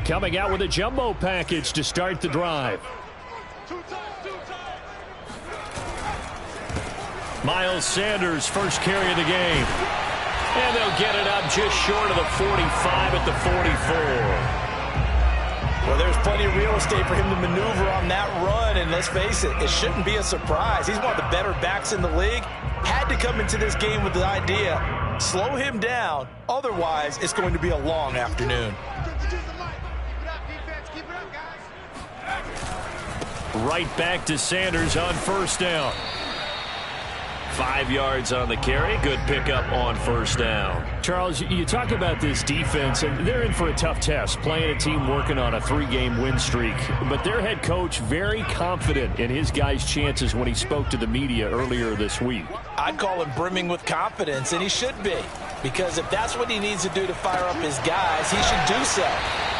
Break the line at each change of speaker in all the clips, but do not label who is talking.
Coming out with a jumbo package to start the drive. Miles Sanders, first carry of the game. And they'll get it up just short of the 45 at the 44.
Well, there's plenty of real estate for him to maneuver on that run, and let's face it, it shouldn't be a surprise. He's one of the better backs in the league. Had to come into this game with the idea, slow him down, otherwise it's going to be a long afternoon.
Right back to Sanders on first down. 5 yards on the carry. Good pickup on first down. Charles, you talk about this defense, and they're in for a tough test, playing a team working on a 3-game win streak. But their head coach very confident in his guys' chances when he spoke to the media earlier this week.
I'd call him brimming with confidence, and he should be. Because if that's what he needs to do to fire up his guys, he should do so.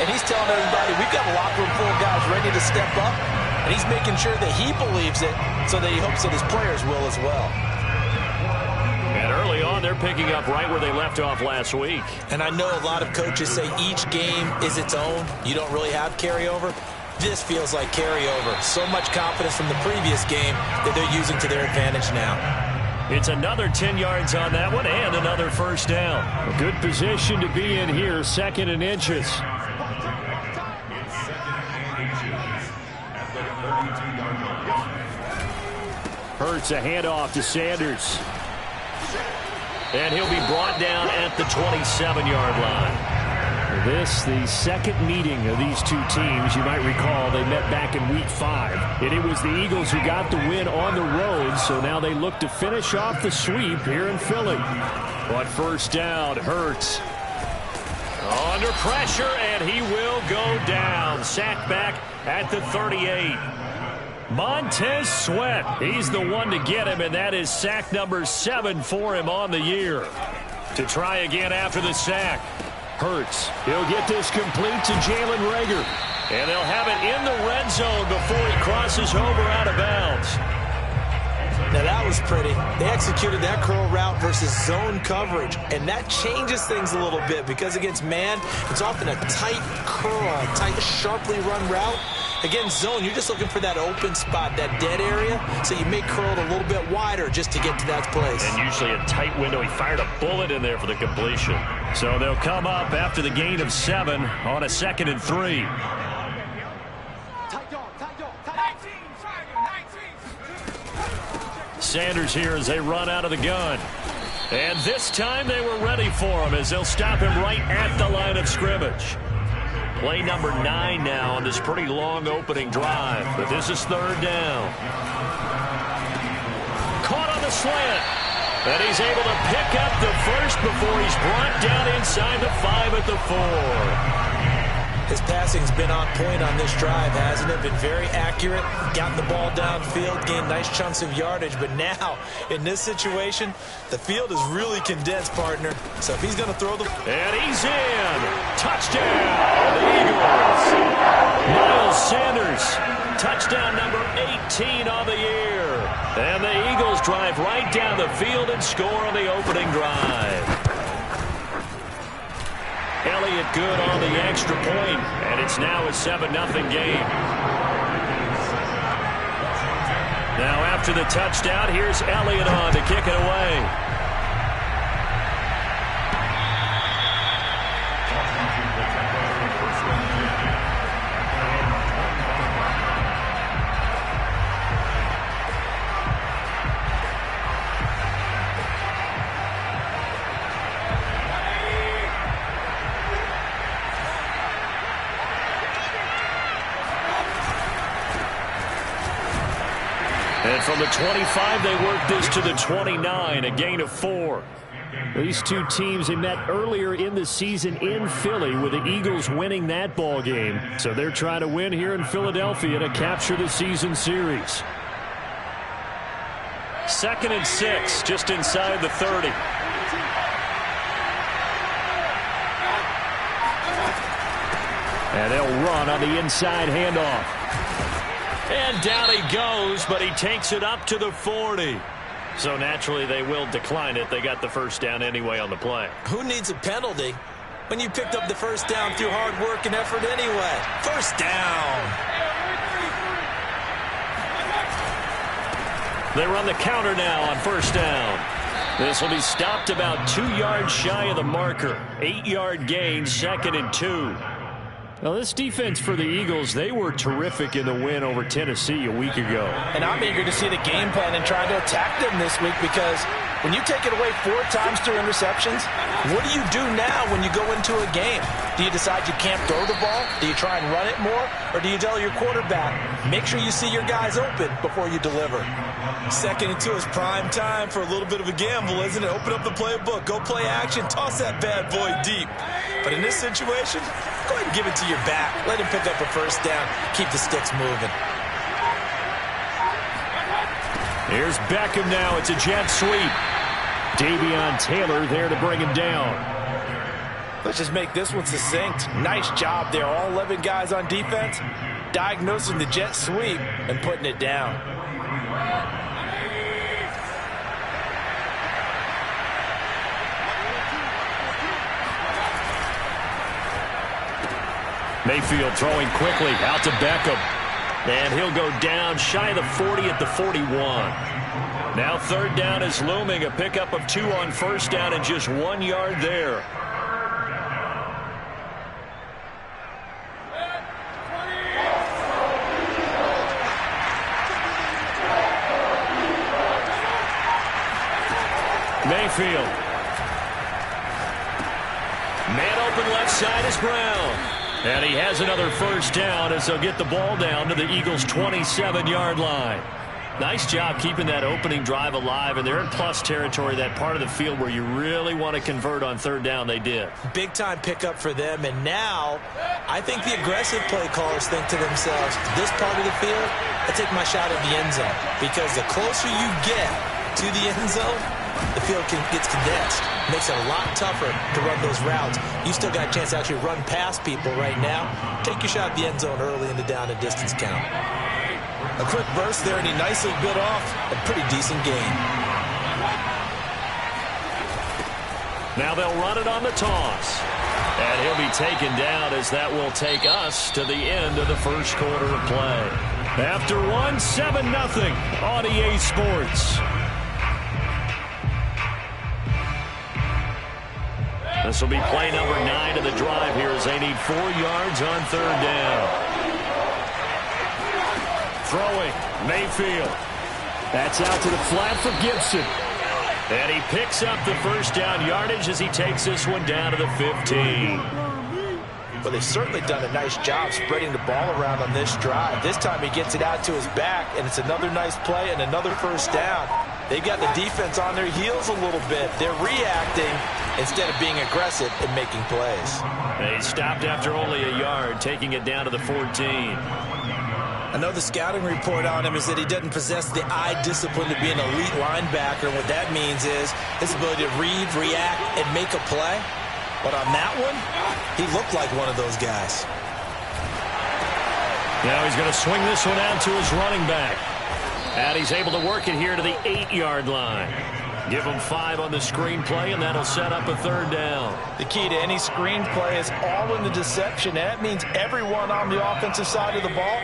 And he's telling everybody, we've got a locker room full of guys ready to step up. And he's making sure that he believes it so that he hopes that his players will as well.
And early on, they're picking up right where they left off last week.
And I know a lot of coaches say each game is its own. You don't really have carryover. This feels like carryover. So much confidence from the previous game that they're using to their advantage now.
It's another 10 yards on that one and another first down. A good position to be in here, 2nd and inches. Hurts a handoff to Sanders. And he'll be brought down at the 27-yard line. This, the second meeting of these two teams. You might recall they met back in Week 5. And it was the Eagles who got the win on the road, so now they look to finish off the sweep here in Philly. But first down, Hurts. Under pressure, and he will go down. Sacked back at the 38. Montez Sweat, he's the one to get him, and that is sack number 7 for him on the year. To try again after the sack. Hurts, he'll get this complete to Jalen Reagor. And they'll have it in the red zone before he crosses over out of bounds.
Now that was pretty. They executed that curl route versus zone coverage, and that changes things a little bit because against man, it's often a tight curl, tight, sharply run route. Against zone, you're just looking for that open spot, that dead area, so you may curl it a little bit wider just to get to that place.
And usually a tight window. He fired a bullet in there for the completion. So they'll come up after the gain of 7 on a 2nd and 3. Sanders here as they run out of the gun. And this time they were ready for him as they'll stop him right at the line of scrimmage. Play number 9 now on this pretty long opening drive. But this is 3rd down. Caught on the slant. And he's able to pick up the first before he's brought down inside the 5 at the 4.
His passing's been on point on this drive, hasn't it? Been very accurate, gotten the ball downfield, gained nice chunks of yardage. But now, in this situation, the field is really condensed, partner. So if he's going to throw the...
And he's in! Touchdown, the Eagles! Miles Sanders, touchdown number 18 on the year. And the Eagles drive right down the field and score on the opening drive. Elliott good on the extra point, and it's now a 7-0 game. Now after the touchdown, here's Elliott on to kick it away. And from the 25, they work this to the 29, a gain of 4. These two teams, they met earlier in the season in Philly with the Eagles winning that ball game. So they're trying to win here in Philadelphia to capture the season series. 2nd and 6, just inside the 30. And they'll run on the inside handoff. And down he goes, but he takes it up to the 40. So naturally they will decline it. They got the first down anyway on the play.
Who needs a penalty when you picked up the first down through hard work and effort anyway. First down.
They run the counter now on first down. This will be stopped about 2 yards shy of the marker. 8-yard gain, 2nd and 2. Now, this defense for the Eagles, they were terrific in the win over Tennessee a week ago.
And I'm eager to see the game plan and try to attack them this week, because when you take it away 4 times through interceptions, what do you do now when you go into a game? Do you decide you can't throw the ball? Do you try and run it more? Or do you tell your quarterback, make sure you see your guys open before you deliver? 2nd and 2 is prime time for a little bit of a gamble, isn't it? Open up the playbook, go play action, toss that bad boy deep. But in this situation, go ahead and give it to your back. Let him pick up a first down. Keep the sticks moving.
Here's Beckham now. It's a jet sweep. Davion Taylor there to bring him down.
Let's just make this one succinct. Nice job there. All 11 guys on defense diagnosing the jet sweep and putting it down.
Mayfield throwing quickly out to Beckham. And he'll go down shy of the 40 at the 41. Now 3rd down is looming. A pickup of 2 on first down and just 1 yard there. Mayfield. Man open left side is Brown. And he has another first down as they'll get the ball down to the Eagles' 27-yard line. Nice job keeping that opening drive alive, and they're in plus territory, that part of the field where you really want to convert on 3rd down. They did. Big-time pickup for them, and now I think the aggressive play callers think to themselves, this part of the field, I take my shot at the end zone, because the closer you get to the end zone, the field gets condensed. Makes it a lot tougher to run those routes. You still got a chance to actually run past people right now. Take your shot at the end zone early in the down and distance count. A quick burst there, and he nicely bit off a pretty decent gain. Now they'll run it on the toss. And he'll be taken down as that will take us to the end of the first quarter of play. After 7-0 on EA Sports. This will be play number 9 of the drive here as they need 4 yards on 3rd down. Throwing, Mayfield. That's out to the flat for Gibson. And he picks up the first down yardage as he takes this one down to the 15. Well, they've certainly done a nice job spreading the ball around on this drive. This time he gets it out to his back, and it's another nice play and another first down. They've got the defense on their heels a little bit. They're reacting instead of being aggressive and making plays. They stopped after only a yard, taking it down to the 14. I know the scouting report on him is that he doesn't possess the eye discipline to be an elite linebacker. And what that means is his ability to read, react, and make a play. But on that one, he looked like one of those guys. Now he's going to swing this one out to his running back. And he's able to work it here to the 8-yard line. Give him 5 on the screenplay, and that'll set up a 3rd down. The key to any screenplay is all in the deception. That means everyone on the offensive side of the ball,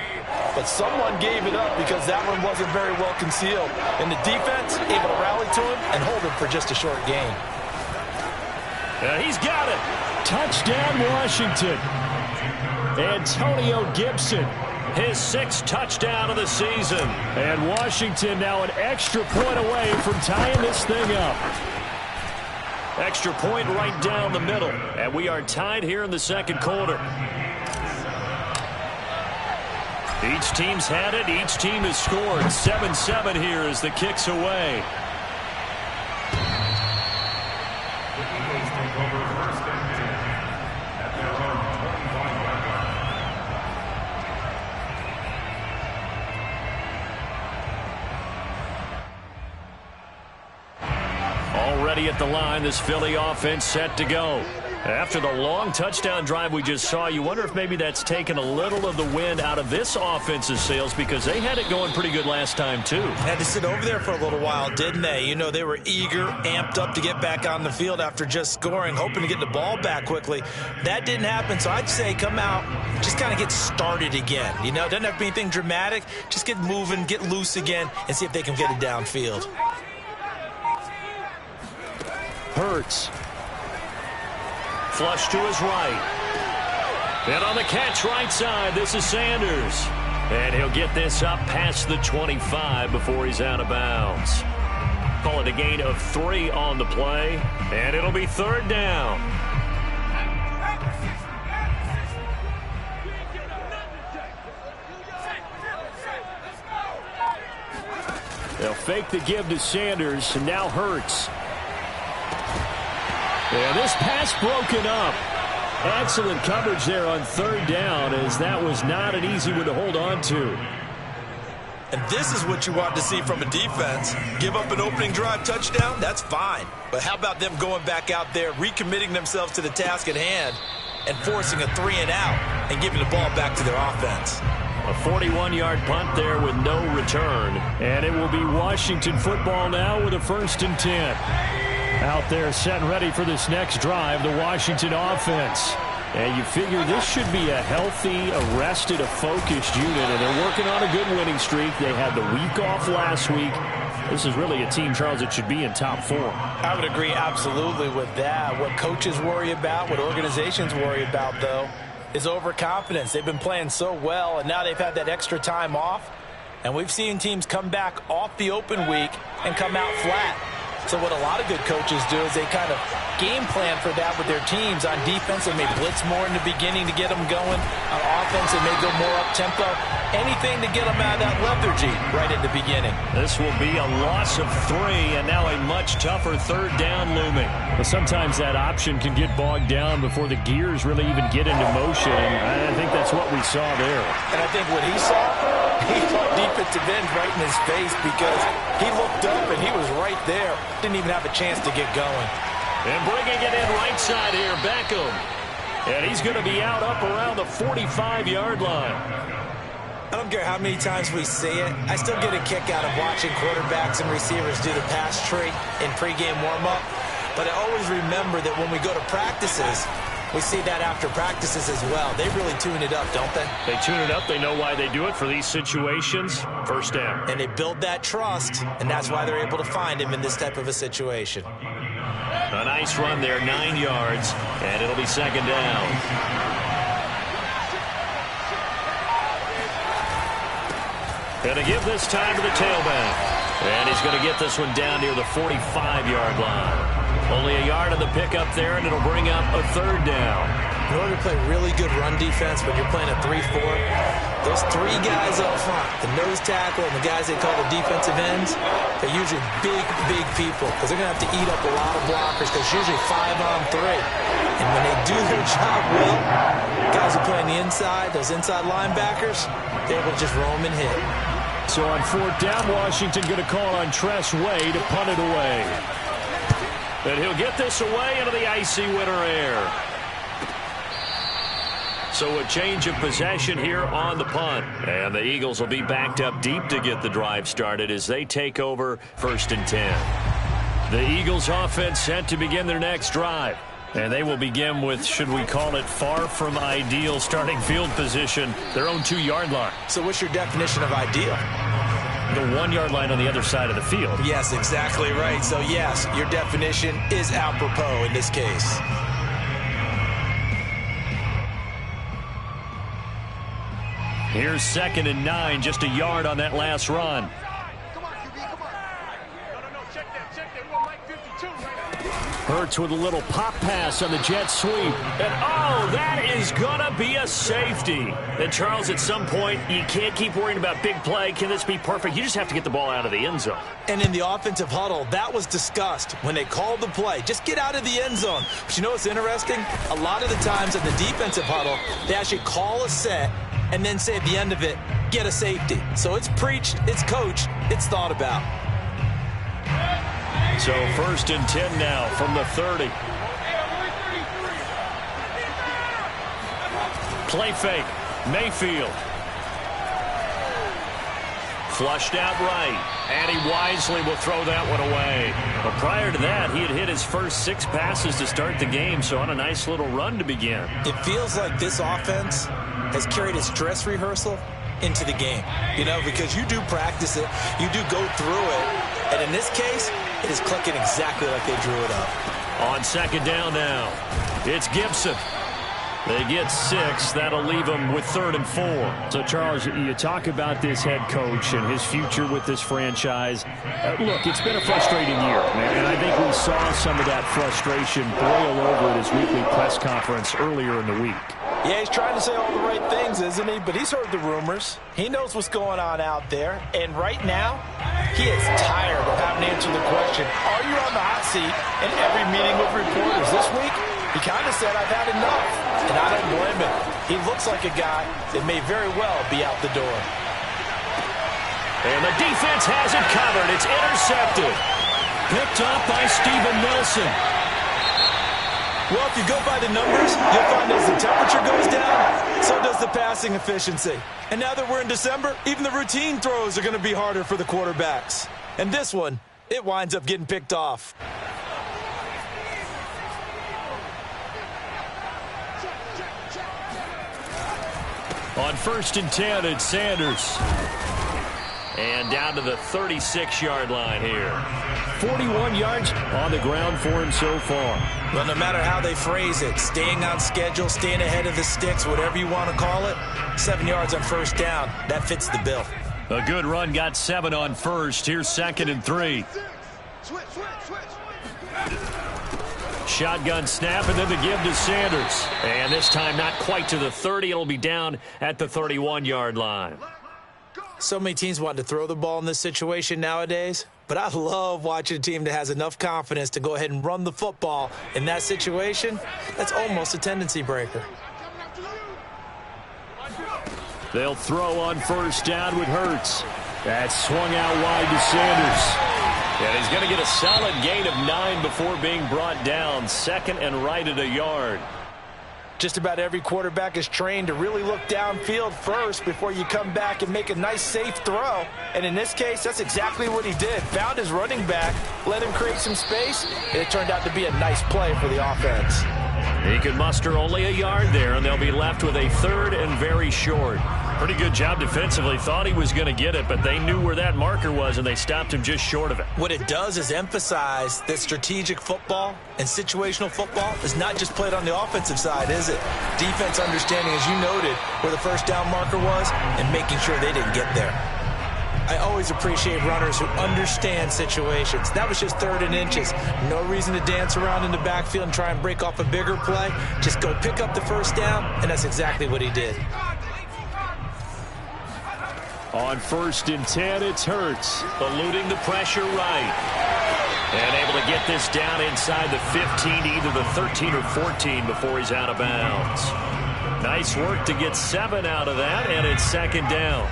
but someone gave it up because that one wasn't very well concealed. And the defense able to rally to him and hold him for just a short gain. He's got it. Touchdown, Washington. Antonio Gibson. His 6th touchdown of the season. And Washington now an extra point away from tying this thing up. Extra point right down the middle. And we are tied here in the 2nd quarter. Each team's had it. Each team has scored. 7-7 here as the kick's away. Already at the line, this Philly offense set to go. After the long touchdown drive we just saw, you wonder if maybe that's taken a little of the wind out of this offense's sails, because they had it going pretty good last time too.
Had to sit over there for a little while, didn't they? You know, they were eager, amped up to get back on the field after just scoring, hoping to get the ball back quickly. That didn't happen, so I'd say come out, just kind of get started again. You know, it doesn't have to be anything dramatic. Just get moving, get loose again, and see if they can get it downfield.
Hurts. Flush to his right. And on the catch right side, this is Sanders. And he'll get this up past the 25 before he's out of bounds. Call it a gain of 3 on the play. And it'll be 3rd down. They'll fake the give to Sanders, and now Hurts. Yeah, this pass broken up. Excellent coverage there on 3rd down, as that was not an easy one to hold on to.
And this is what you want to see from a defense. Give up an opening drive touchdown, that's fine. But how about them going back out there, recommitting themselves to the task at hand, and forcing a 3-and-out and giving the ball back to their offense.
A 41-yard punt there with no return. And it will be Washington football now with a 1st and 10. Out there set and ready for this next drive, the Washington offense. And you figure this should be a healthy, arrested, a focused unit, and they're working on a good winning streak. They had the week off last week. This is really a team, Charles, that should be in top 4.
I would agree absolutely with that. What coaches worry about, what organizations worry about, though, is overconfidence. They've been playing so well, and now they've had that extra time off. And we've seen teams come back off the open week and come out flat. So what a lot of good coaches do is they kind of game plan for that with their teams. On defense, they may blitz more in the beginning to get them going. On offense, they may go more up-tempo. Anything to get them out of that lethargy right at the beginning.
This will be a loss of 3, and now a much tougher 3rd down looming. But sometimes that option can get bogged down before the gears really even get into motion. I think that's what we saw there.
And I think what he saw defensive end right in his face, because he looked up and he was right there. Didn't even have a chance to get going.
And bringing it in right side here, Beckham. And he's going to be out up around the 45-yard line.
I don't care how many times we see it. I still get a kick out of watching quarterbacks and receivers do the pass tree in pregame warm-up. But I always remember that when we go to practices, we see that after practices as well. They really tune it up, don't they?
They tune it up. They know why they do it for these situations. 1st down.
And they build that trust, and that's why they're able to find him in this type of a situation.
A nice run there, 9 yards, and it'll be 2nd down. Gonna give this time to the tailback. And he's gonna get this one down near the 45-yard line. Only a yard on the pickup there, and it'll bring up a 3rd down.
In order to play really good run defense when you're playing a 3-4, those 3 guys up front, the nose tackle and the guys they call the defensive ends, they're usually big, big people, because they're going to have to eat up a lot of blockers, because it's usually 5-on-3. And when they do their job well, guys who play on the inside, those inside linebackers, they're able to just roam and hit.
So on 4th down, Washington going to call on Tress Way to punt it away. And he'll get this away into the icy winter air. So a change of possession here on the punt. And the Eagles will be backed up deep to get the drive started as they take over 1st and 10. The Eagles offense set to begin their next drive. And they will begin with, should we call it, far from ideal starting field position, their own 2-yard line.
So what's your definition of ideal?
The 1-yard line on the other side of the field.
Yes, exactly right. So, yes, your definition is apropos in this case.
Here's 2nd and 9, just a yard on that last run. Hurts with a little pop pass on the jet sweep. And, oh, that is going to be a safety. And, Charles, at some point, you can't keep worrying about big play. Can this be perfect? You just have to get the ball out of the end zone.
And in the offensive huddle, that was discussed when they called the play. Just get out of the end zone. But you know what's interesting? A lot of the times in the defensive huddle, they actually call a set and then say at the end of it, get a safety. So it's preached, it's coached, it's thought about.
So 1st and 10 now from the 30. Play fake. Mayfield. Flushed out right. And he wisely will throw that one away. But prior to that, he had hit his first 6 passes to start the game, so on a nice little run to begin.
It feels like this offense has carried its dress rehearsal into the game. You know, because you do practice it, you do go through it, and in this case, it is clicking exactly like they drew it up.
On second down now, it's Gibson. They get 6. That'll leave them with 3rd and 4.
So, Charles, you talk about this head coach and his future with this franchise. Look, it's been a frustrating year, and I think we saw some of that frustration boil over at his weekly press conference earlier in the week.
Yeah, he's trying to say all the right things, isn't he? But he's heard the rumors. He knows what's going on out there. And right now, he is tired of having to answer the question, are you on the hot seat in every meeting with reporters? This week, he kind of said, I've had enough. And I don't blame him. He looks like a guy that may very well be out the door.
And the defense has it covered. It's intercepted. Picked up by Steven Nelson.
Well, if you go by the numbers, you'll find as the temperature goes down, so does the passing efficiency. And now that we're in December, even the routine throws are going to be harder for the quarterbacks. And this one, it winds up getting picked off.
On 1st and 10, it's Sanders. And down to the 36-yard line here. 41 yards on the ground for him so far.
Well, no matter how they phrase it, staying on schedule, staying ahead of the sticks, whatever you want to call it, 7 yards on 1st down, that fits the bill.
A good run, got 7 on 1st. Here's 2nd and 3. Shotgun snap, and then the give to Sanders. And this time not quite to the 30. It'll be down at the 31-yard line.
So many teams want to throw the ball in this situation nowadays, but I love watching a team that has enough confidence to go ahead and run the football. In that situation, that's almost a tendency breaker.
They'll throw on 1st down with Hurts. That's swung out wide to Sanders.
And he's going to get a solid gain of 9 before being brought down. 2nd and right at a yard.
Just about every quarterback is trained to really look downfield first before you come back and make a nice, safe throw. And in this case, that's exactly what he did. Found his running back, let him create some space, and it turned out to be a nice play for the offense.
He could muster only a yard there, and they'll be left with a 3rd and very short. Pretty good job defensively. Thought he was going to get it, but they knew where that marker was, and they stopped him just short of it.
What it does is emphasize that strategic football and situational football is not just played on the offensive side, is it? Defense understanding, as you noted, where the 1st down marker was and making sure they didn't get there. I always appreciate runners who understand situations. That was just 3rd and inches. No reason to dance around in the backfield and try and break off a bigger play. Just go pick up the 1st down, and that's exactly what he did.
On 1st and 10, it's Hurts.
Eluding the pressure right. And able to get this down inside the 15, either the 13 or 14 before he's out of bounds. Nice work to get 7 out of that, and it's 2nd down.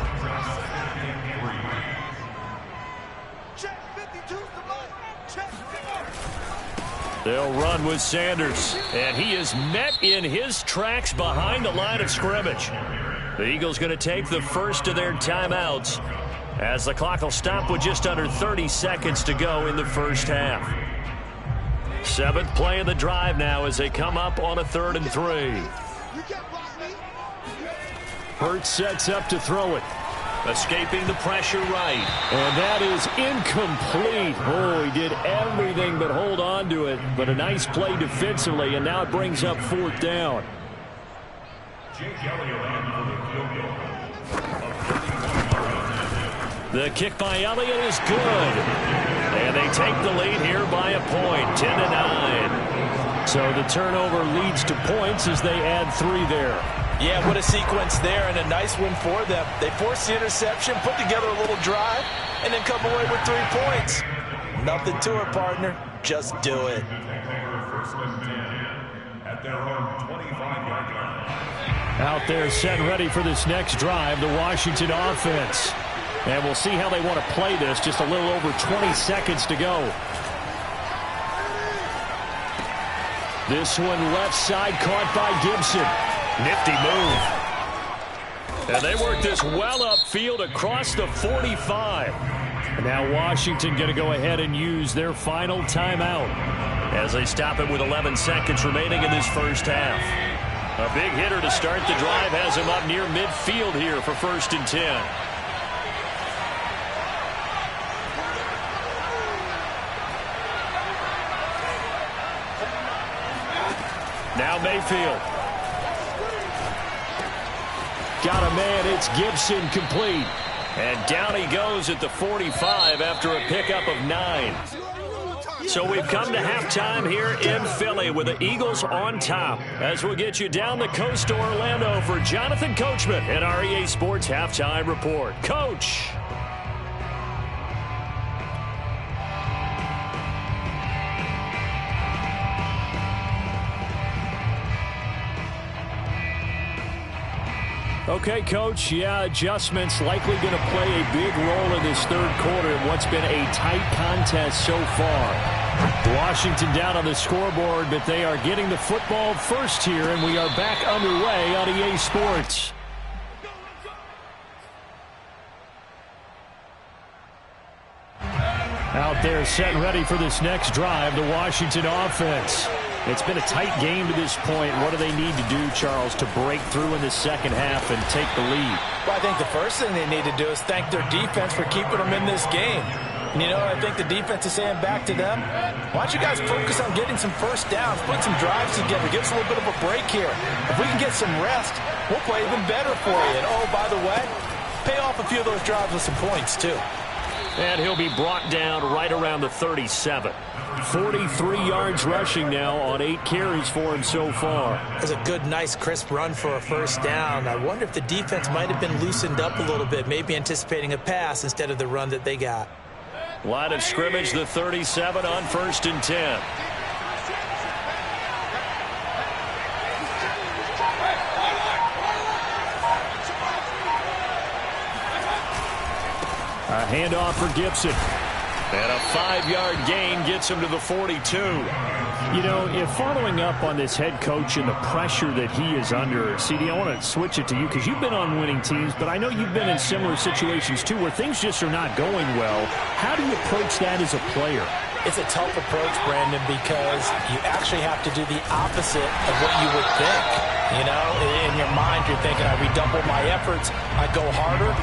They'll run with Sanders, and he is met in his tracks behind the line of scrimmage. The Eagles going to take the first of their timeouts as the clock will stop with just under 30 seconds to go in the first half. 7th play of the drive now as they come up on a 3rd and 3.
Hurts sets up to throw it.
Escaping the pressure right.
And that is incomplete. Oh, he did everything but hold on to it. But a nice play defensively, and now it brings up 4th down.
The kick by Elliott is good. And they take the lead here by a point, 10-9.
So the turnover leads to points as they add 3 there.
Yeah, what a sequence there, and a nice one for them. They forced the interception, put together a little drive, and then come away with 3 points. Nothing to it, partner. Just do it.
Out there set ready for this next drive, the Washington offense. And we'll see how they want to play this. Just a little over 20 seconds to go. This one left side caught by Gibson.
Nifty move. And they work this well upfield across the 45. And now Washington going to go ahead and use their final timeout as they stop it with 11 seconds remaining in this first half. A big hitter to start the drive has him up near midfield here for 1st and 10. Now Mayfield. Got a man. It's Gibson complete. And down he goes at the 45 after a pickup of 9. So we've come to halftime here in Philly with the Eagles on top. As we'll get you down the coast to Orlando for Jonathan Coachman and our EA Sports Halftime Report. Coach. Okay, Coach, yeah, adjustments likely going to play a big role in this third quarter in what's been a tight contest so far. Washington down on the scoreboard, but they are getting the football first here, and we are back underway on EA Sports. Out there set and ready for this next drive, the Washington offense. It's been a tight game to this point. What do they need to do, Charles, to break through in the second half and take the lead?
Well, I think the first thing they need to do is thank their defense for keeping them in this game. And, you know, I think the defense is saying back to them, why don't you guys focus on getting some first downs, put some drives together, give us a little bit of a break here. If we can get some rest, we'll play even better for you. And, oh, by the way, pay off a few of those drives with some points, too.
And he'll be brought down right around the 37. 43 yards rushing now on 8 carries for him so far.
That's a good, nice, crisp run for a first down. I wonder if the defense might have been loosened up a little bit, maybe anticipating a pass instead of the run that they got.
Line of scrimmage, the 37 on 1st and 10. A handoff for Gibson. And a 5-yard gain gets him to the 42.
You know, if following up on this head coach and the pressure that he is under, CD, I want to switch it to you because you've been on winning teams, but I know you've been in similar situations too where things just are not going well. How do you approach that as a player?
It's a tough approach, Brandon, because you actually have to do the opposite of what you would think. You know, in your mind, you're thinking, I redouble my efforts, I go harder.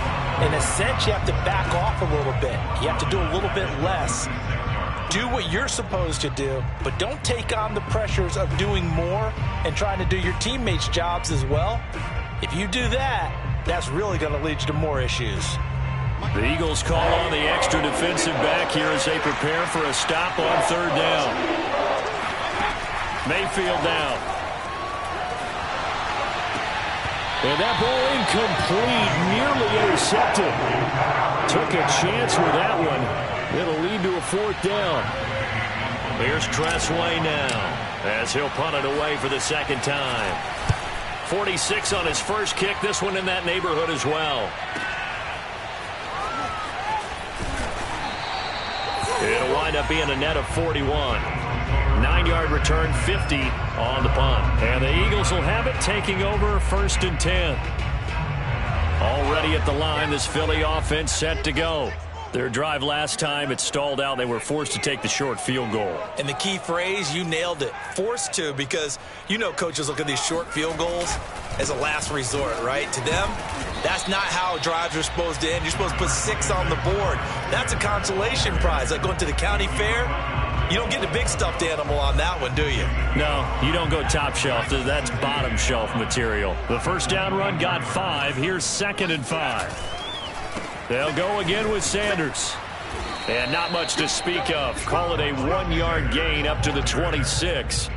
In a sense, you have to back off a little bit. You have to do a little bit less. Do what you're supposed to do, but don't take on the pressures of doing more and trying to do your teammates' jobs as well. If you do that, that's really going to lead you to more issues.
The Eagles call on the extra defensive back here as they prepare for a stop on 3rd down. Mayfield down. And that ball incomplete, nearly intercepted. Took a chance with that one. It'll lead to a 4th down. Here's Tressway now as he'll punt it away for the 2nd time. 46 on his first kick, this one in that neighborhood as well. It'll wind up being a net of 41. 9-yard return, 50 on the punt. And the Eagles will have it, taking over 1st and 10. Already at the line, this Philly offense set to go. Their drive last time, it stalled out. They were forced to take the short field goal.
And the key phrase, you nailed it, forced to, because you know coaches look at these short field goals as a last resort, right? To them, that's not how drives are supposed to end. You're supposed to put 6 on the board. That's a consolation prize. Like going to the county fair, you don't get the big stuffed animal on that one, do you?
No, you don't go top shelf. That's bottom shelf material. The first down run got 5. Here's 2nd and 5. They'll go again with Sanders. And not much to speak of. Call it a 1-yard gain up to the 26.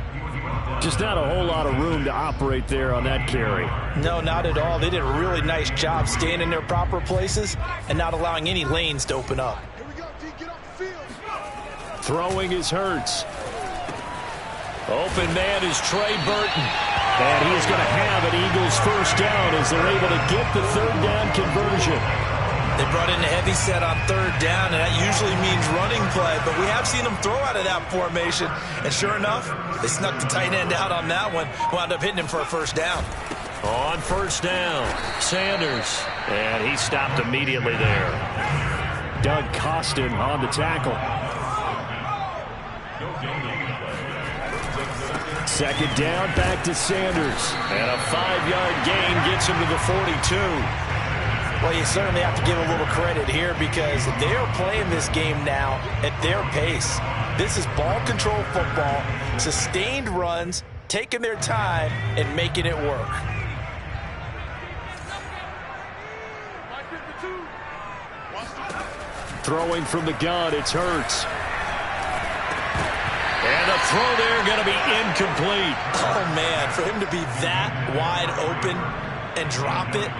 Just not a whole lot of room to operate there on that carry.
No, not at all. They did a really nice job staying in their proper places and not allowing any lanes to open up.
Throwing is Hurts.
Open man is Trey Burton.
And he is going to have an Eagles first down as they're able to get the 3rd down conversion.
They brought in a heavy set on 3rd down, and that usually means running play, but we have seen them throw out of that formation, and sure enough, they snuck the tight end out on that one, wound up hitting him for a first down.
On first down, Sanders. And he stopped immediately there.
Doug Costin on the tackle. Second down, back to Sanders.
And a 5-yard gain gets him to the 42.
Well, you certainly have to give a little credit here because they are playing this game now at their pace. This is ball control football, sustained runs, taking their time and making it work.
Throwing from the gun, it's Hurts.
And the throw there going to be incomplete.
Oh, man, for him to be that wide open and drop it.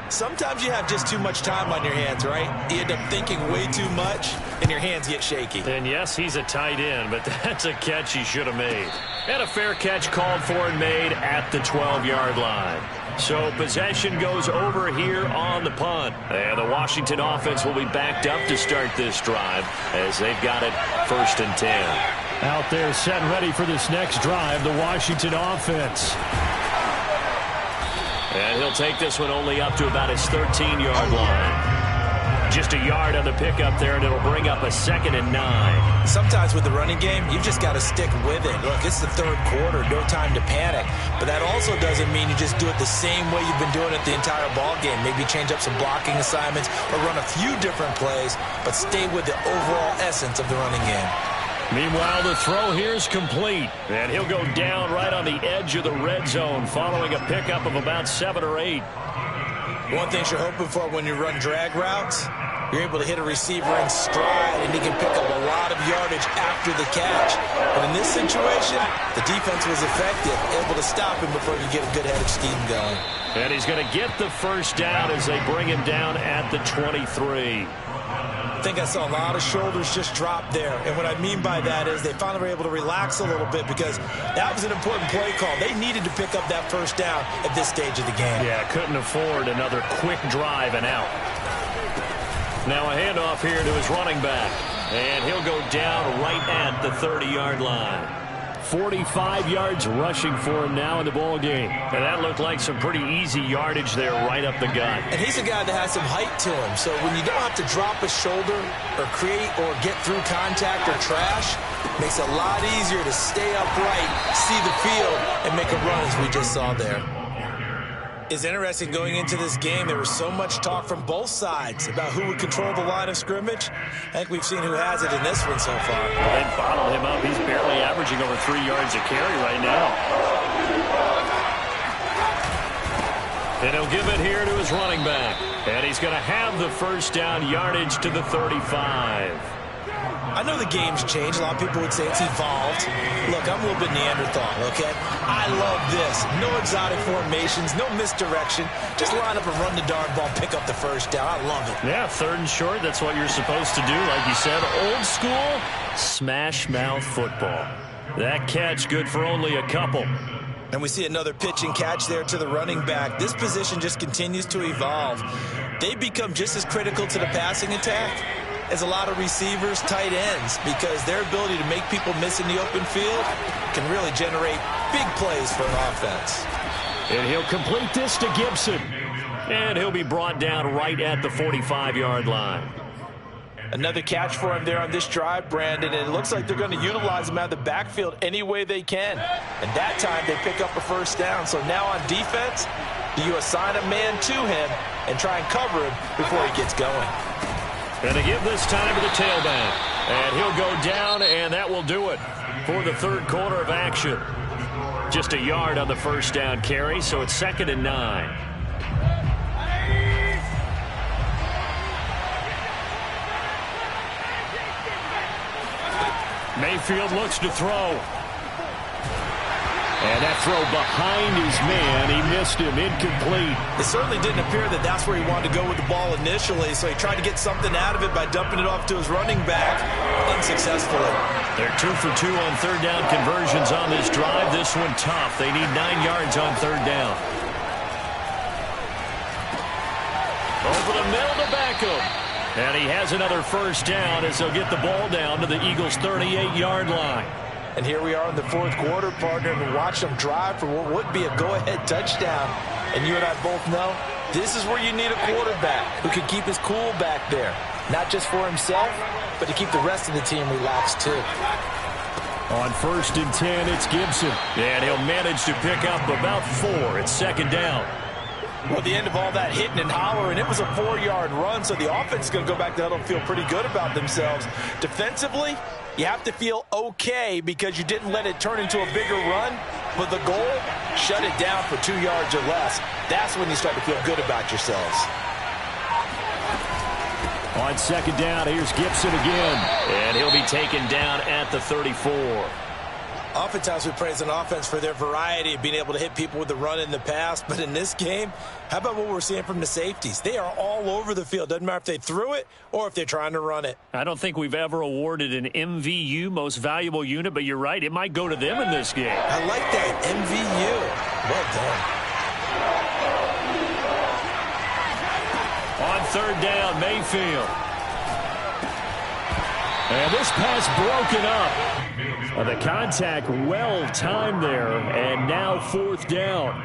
Sometimes you have just too much time on your hands, right? You end up thinking way too much, and your hands get shaky.
And yes, he's a tight end, but that's a catch he should have made. And a fair catch called for and made at the 12-yard line. So possession goes over here on the punt. And the Washington offense will be backed up to start this drive as they've got it 1st and 10.
Out there set and ready for this next drive, the Washington offense.
And he'll take this one only up to about his 13-yard line. Just a yard on the pickup there, and it'll bring up a 2nd and 9.
Sometimes with the running game, you've just got to stick with it. Look, it's the 3rd quarter, no time to panic. But that also doesn't mean you just do it the same way you've been doing it the entire ball game. Maybe change up some blocking assignments or run a few different plays, but stay with the overall essence of the running game.
Meanwhile, the throw here's complete. And he'll go down right on the edge of the red zone following a pickup of about 7 or 8.
One thing you're hoping for when you run drag routes, you're able to hit a receiver in stride, and he can pick up a lot of yardage after the catch. But in this situation, the defense was effective, able to stop him before you get a good head of steam going.
And he's going to get the 1st down as they bring him down at the 23.
I think I saw a lot of shoulders just drop there. And what I mean by that is they finally were able to relax a little bit because that was an important play call. They needed to pick up that 1st down at this stage of the game.
Yeah, couldn't afford another quick drive and out. Now a handoff here to his running back. And he'll go down right at the 30-yard line.
45 yards rushing for him now in the ball game.
And that looked like some pretty easy yardage there right up the gut.
And he's a guy that has some height to him. So when you don't have to drop a shoulder or create or get through contact or trash, it makes it a lot easier to stay upright, see the field, and make a run as we just saw there. It's interesting going into this game. There was so much talk from both sides about who would control the line of scrimmage. I think we've seen who has it in this one so far.
Well, they bottled him up. He's barely averaging over 3 yards a carry right now. And he'll give it here to his running back. And he's going to have the 1st down yardage to the 35.
I know the game's changed. A lot of people would say it's evolved. Look, I'm a little bit Neanderthal, okay? I love this. No exotic formations, no misdirection. Just line up and run the darn ball, pick up the 1st down. I love it.
Yeah, 3rd and short. That's what you're supposed to do. Like you said, old school, smash mouth football. That catch good for only a couple.
And we see another pitch and catch there to the running back. This position just continues to evolve. They become just as critical to the passing attack as a lot of receivers, tight ends, because their ability to make people miss in the open field can really generate big plays for an offense.
And he'll complete this to Gibson.
And he'll be brought down right at the 45-yard line.
Another catch for him there on this drive, Brandon, and it looks like they're going to utilize him out of the backfield any way they can. And that time they pick up a 1st down. So now on defense, do you assign a man to him and try and cover him before he gets going?
And they give this time to the tailback. And he'll go down, and that will do it for the 3rd quarter of action. Just a yard on the 1st down carry, so it's 2nd and 9. Mayfield looks to throw.
And that throw behind his man, he missed him, incomplete.
It certainly didn't appear that that's where he wanted to go with the ball initially, so he tried to get something out of it by dumping it off to his running back unsuccessfully.
They're 2 for 2 on 3rd down conversions on this drive. This one tough. They need 9 yards on 3rd down. Over the middle to Beckham. And he has another 1st down as they'll get the ball down to the Eagles' 38-yard line.
And here we are in the fourth quarter, partner, and watch them drive for what would be a go-ahead touchdown. And you and I both know this is where you need a quarterback who can keep his cool back there. Not just for himself, but to keep the rest of the team relaxed too.
On 1st and 10, it's Gibson.
And he'll manage to pick up about 4. It's 2nd down.
Well, at the end of all that hitting and hollering, it was a 4-yard run, so the offense is going to go back to huddle and feel pretty good about themselves. Defensively, you have to feel okay because you didn't let it turn into a bigger run, but the goal, shut it down for 2 yards or less. That's when you start to feel good about yourselves.
On 2nd down, here's Gibson again.
And he'll be taken down at the 34.
Oftentimes we praise an offense for their variety of being able to hit people with the run in the past, but in this game, how about what we're seeing from the safeties? They are all over the field. Doesn't matter if they threw it or if they're trying to run it.
I don't think we've ever awarded an MVU, most valuable unit, but you're right, it might go to them in this game.
I like that, MVU. Well done.
On 3rd down, Mayfield. And this pass broken up. The contact well timed there, and now 4th down.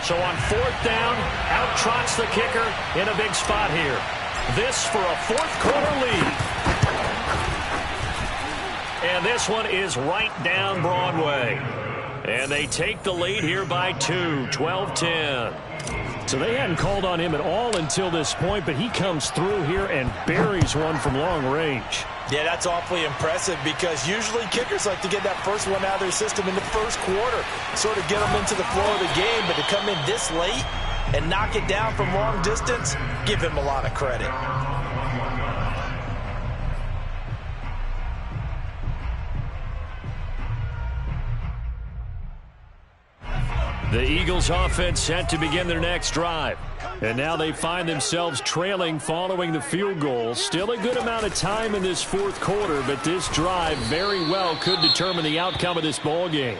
So on 4th down, out trots the kicker in a big spot here. This for a 4th quarter lead. And this one is right down Broadway. And they take the lead here by 2, 12-10.
So they hadn't called on him at all until this point, but he comes through here and buries one from long range.
Yeah, that's awfully impressive because usually kickers like to get that first one out of their system in the first quarter, sort of get them into the flow of the game, but to come in this late and knock it down from long distance, give him a lot of credit.
The Eagles offense set to begin their next drive. And now they find themselves trailing following the field goal. Still a good amount of time in this 4th quarter, but this drive very well could determine the outcome of this ball game.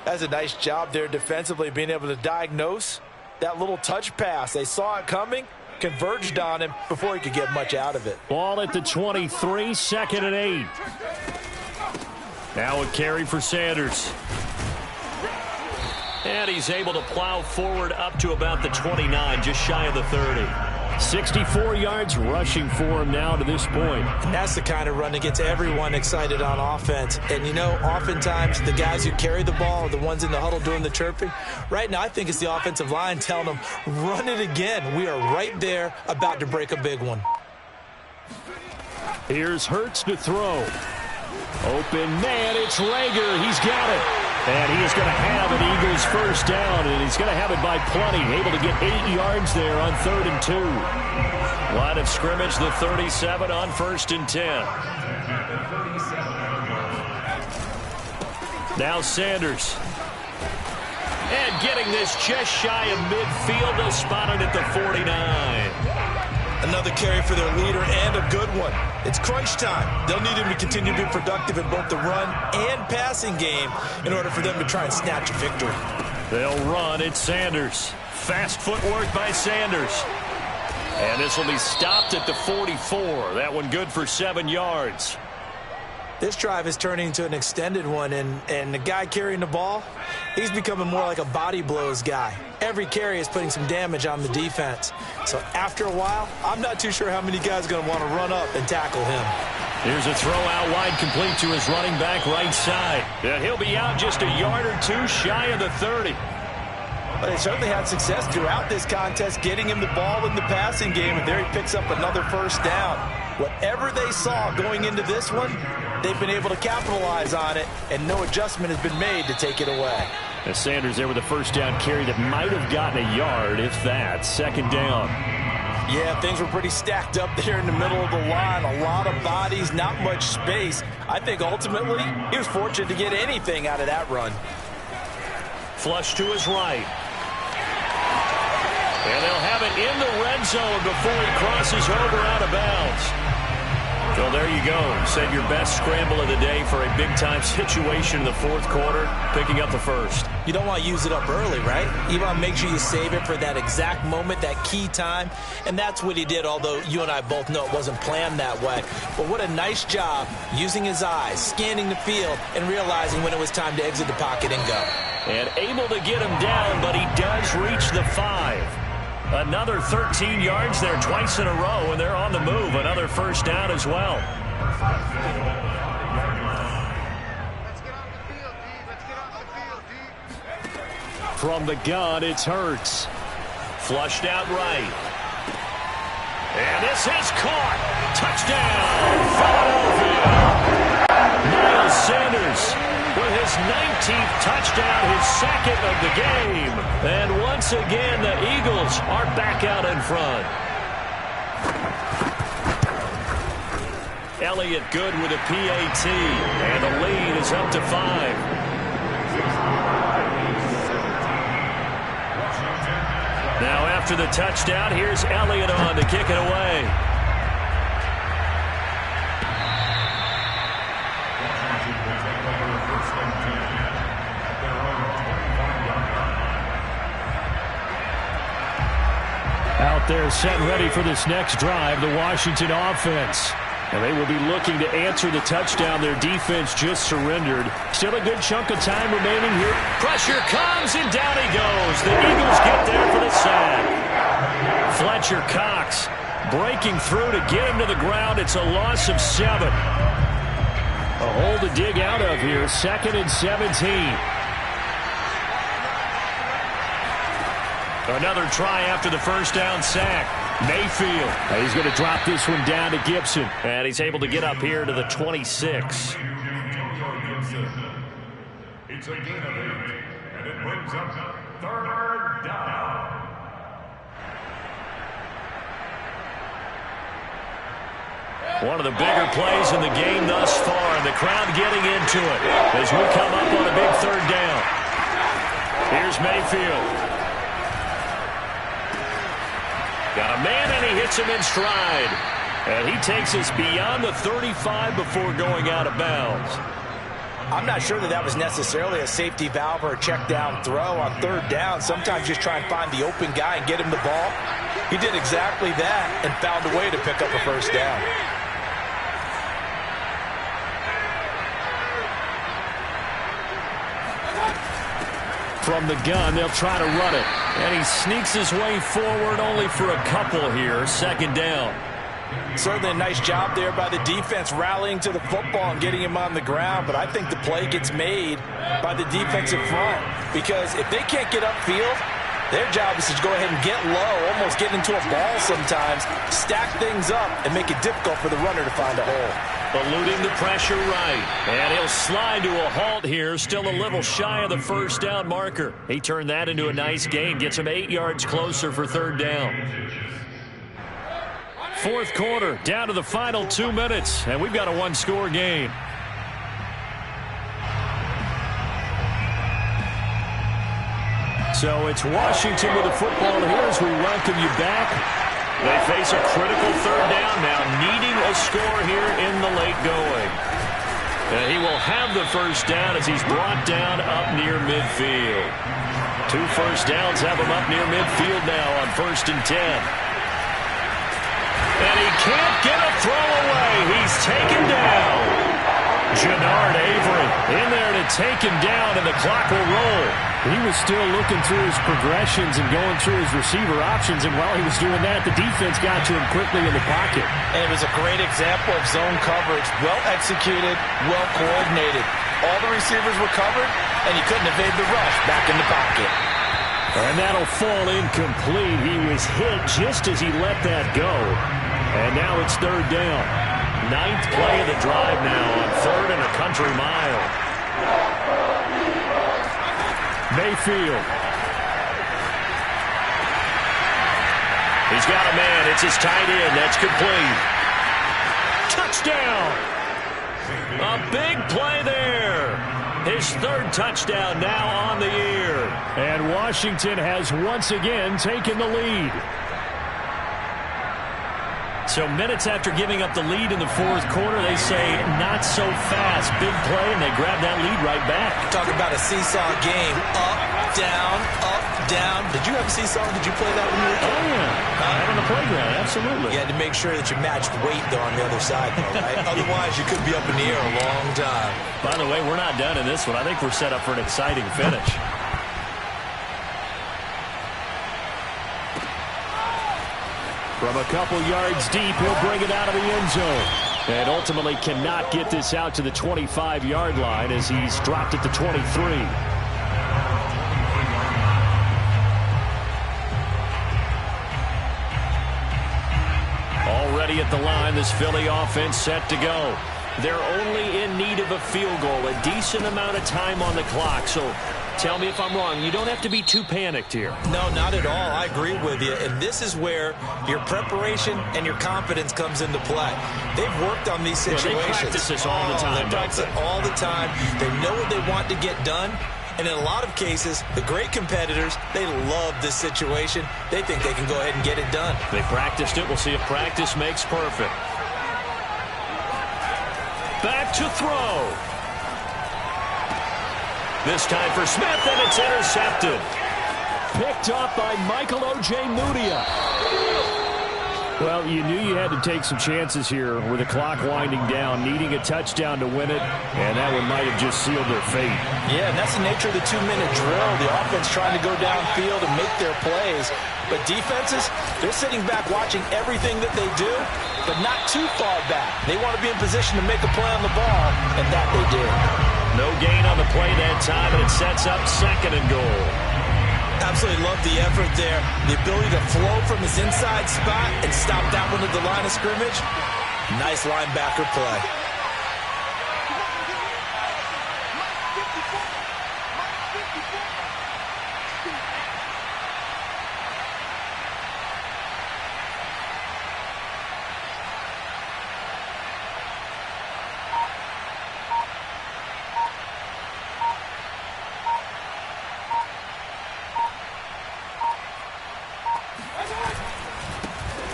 That's a nice job there defensively, being able to diagnose that little touch pass. They saw it coming, converged on him before he could get much out of it.
Ball at the 23, 2nd and 8. Now a carry for Sanders.
And he's able to plow forward up to about the 29, just shy of the 30.
64 yards rushing for him now to this point.
And that's the kind of run that gets everyone excited on offense. And, you know, oftentimes the guys who carry the ball are the ones in the huddle doing the chirping. Right now, I think it's the offensive line telling them, run it again. We are right there about to break a big one.
Here's Hurts to throw. Open man, it's Rager. He's got it. And he is going to have an Eagles first down, and he's going to have it by plenty. Able to get 8 yards there on 3rd and 2.
Line of scrimmage, the 37 on 1st and 10.
Now Sanders.
And getting this just shy of midfield, they'll spot it at the 49.
Another carry for their leader and a good one. It's crunch time. They'll need him to continue to be productive in both the run and passing game in order for them to try and snatch a victory.
They'll run. It's Sanders.
Fast footwork by Sanders. And this will be stopped at the 44. That one good for 7 yards.
This drive is turning into an extended one, and the guy carrying the ball, he's becoming more like a body blows guy. Every carry is putting some damage on the defense. So after a while, I'm not too sure how many guys are going to want to run up and tackle him.
Here's a throw out wide, complete to his running back right side.
And he'll be out just a yard or two shy of the 30.
But they certainly had success throughout this contest, getting him the ball in the passing game, and there he picks up another first down. Whatever they saw going into this one, they've been able to capitalize on it, and no adjustment has been made to take it away.
As Sanders there with a first down carry that might have gotten a yard, if that. 2nd down.
Yeah, things were pretty stacked up there in the middle of the line. A lot of bodies, not much space. I think ultimately he was fortunate to get anything out of that run.
Flush to his right. And they'll have it in the red zone before he crosses over out of bounds. Well, there you go. Said your best scramble of the day for a big-time situation in the fourth quarter, picking up the first.
You don't want to use it up early, right? You want to make sure you save it for that exact moment, that key time. And that's what he did, although you and I both know it wasn't planned that way. But what a nice job using his eyes, scanning the field, and realizing when it was time to exit the pocket and go.
And able to get him down, but he does reach the 5. Another 13 yards there twice in a row, and they're on the move. Another first down as well. From the gun, it's Hurts. Flushed out right. And this is caught. Touchdown, Philadelphia. Miles Sanders with his 19th touchdown, his second of the game. And once again, the Eagles are back out in front. Elliott good with a PAT, and the lead is up to 5. Now after the touchdown, here's Elliott on to kick it away. Out there set and ready for this next drive, the Washington offense. And they will be looking to answer the touchdown their defense just surrendered. Still a good chunk of time remaining here. Pressure comes, and down he goes. The Eagles get there for the sack. Fletcher Cox breaking through to get him to the ground. It's a loss of 7. A hole to dig out of here. 2nd and 17. Another try after the first down sack. Mayfield. He's going to drop this one down to Gibson. And he's able to get up here to the 26.
It's a gain of 8, and it brings up 3rd down.
One of the bigger plays in the game thus far, and the crowd getting into it as we come up on a big 3rd down. Here's Mayfield. Got a man, and he hits him in stride. And he takes us beyond the 35 before going out of bounds.
I'm not sure that was necessarily a safety valve or a check down throw on 3rd down. Sometimes just try and find the open guy and get him the ball. He did exactly that and found a way to pick up a first down.
From the gun, they'll try to run it. And he sneaks his way forward only for a couple here. 2nd down.
Certainly a nice job there by the defense rallying to the football and getting him on the ground. But I think the play gets made by the defensive front. Because if they can't get upfield, their job is to go ahead and get low, almost get into a ball sometimes, stack things up, and make it difficult for the runner to find a hole.
Eluding the pressure right. And he'll slide to a halt here. Still a little shy of the first down marker. He turned that into a nice gain. Gets him 8 yards closer for 3rd down. 4th quarter, down to the final 2 minutes. And we've got a 1-score game. So it's Washington with the football here as we welcome you back. They face a critical 3rd down now, needing a score here in the late going. And he will have the first down as he's brought down up near midfield. 2 first downs have him up near midfield now on 1st and 10. And he can't get a throw away. He's taken down. Jannard Avery in there to take him down, and the clock will roll. He was still looking through his progressions and going through his receiver options, and while he was doing that, the defense got to him quickly in the pocket.
And it was a great example of zone coverage. Well executed, well coordinated. All the receivers were covered, and he couldn't evade the rush back in the pocket.
And that'll fall incomplete. He was hit just as he let that go. And now it's 3rd down. 9th play of the drive now on 3rd and a country mile. Mayfield. He's got a man. It's his tight end. That's complete. Touchdown. A big play there. His 3rd touchdown now on the year. And Washington has once again taken the lead. So minutes after giving up the lead in the fourth quarter, they say not so fast. Big play, and they grab that lead right back.
Talk about a seesaw game. Up, down, up, down. Did you have a seesaw? Did you play that when you were a kid?
Oh, yeah. Out on the playground, absolutely.
You had to make sure that you matched weight, though, on the other side, though, right? Otherwise, you could be up in the air a long time.
By the way, we're not done in this one. I think we're set up for an exciting finish. From a couple yards deep, he'll bring it out of the end zone. And ultimately cannot get this out to the 25-yard line as he's dropped at the 23. Already at the line, this Philly offense set to go. They're only in need of a field goal, a decent amount of time on the clock. So tell me if I'm wrong. You don't have to be too panicked here.
No, not at all. I agree with you. And this is where your preparation and your confidence comes into play. They've worked on these situations.
They practice this all the time.
They practice it all the time. They know what they want to get done. And in a lot of cases, the great competitors, they love this situation. They think they can go ahead and get it done.
They practiced it. We'll see if practice makes perfect. Back to throw. This time for Smith, and it's intercepted. Picked up by Michael O.J. Mudia. Well, you knew you had to take some chances here with the clock winding down, needing a touchdown to win it, and that one might have just sealed their fate.
Yeah, and that's the nature of the 2-minute drill. The offense trying to go downfield and make their plays. But defenses, they're sitting back watching everything that they do, but not too far back. They want to be in position to make a play on the ball, and that they did.
No gain on the play that time, and it sets up 2nd and goal.
Absolutely love the effort there. The ability to flow from his inside spot and stop that one at the line of scrimmage. Nice linebacker play.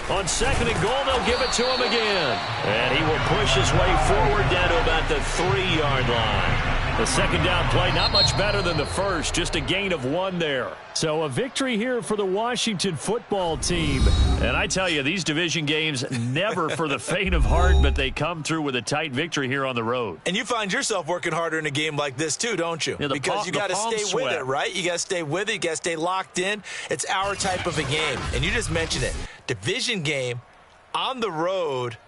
On 2nd and goal, they'll give it to him again. And he will push his way forward down to about the 3-yard line. The 2nd down play, not much better than the first, just a gain of 1 there. So a victory here for the Washington football team. And I tell you, these division games, never for the faint of heart, but they come through with a tight victory here on the road.
And you find yourself working harder in a game like this too, don't you?
Yeah,
because you got to stay with it, right? You got to stay with it. You got to stay locked in. It's our type of a game. And you just mentioned it. Division game on the road.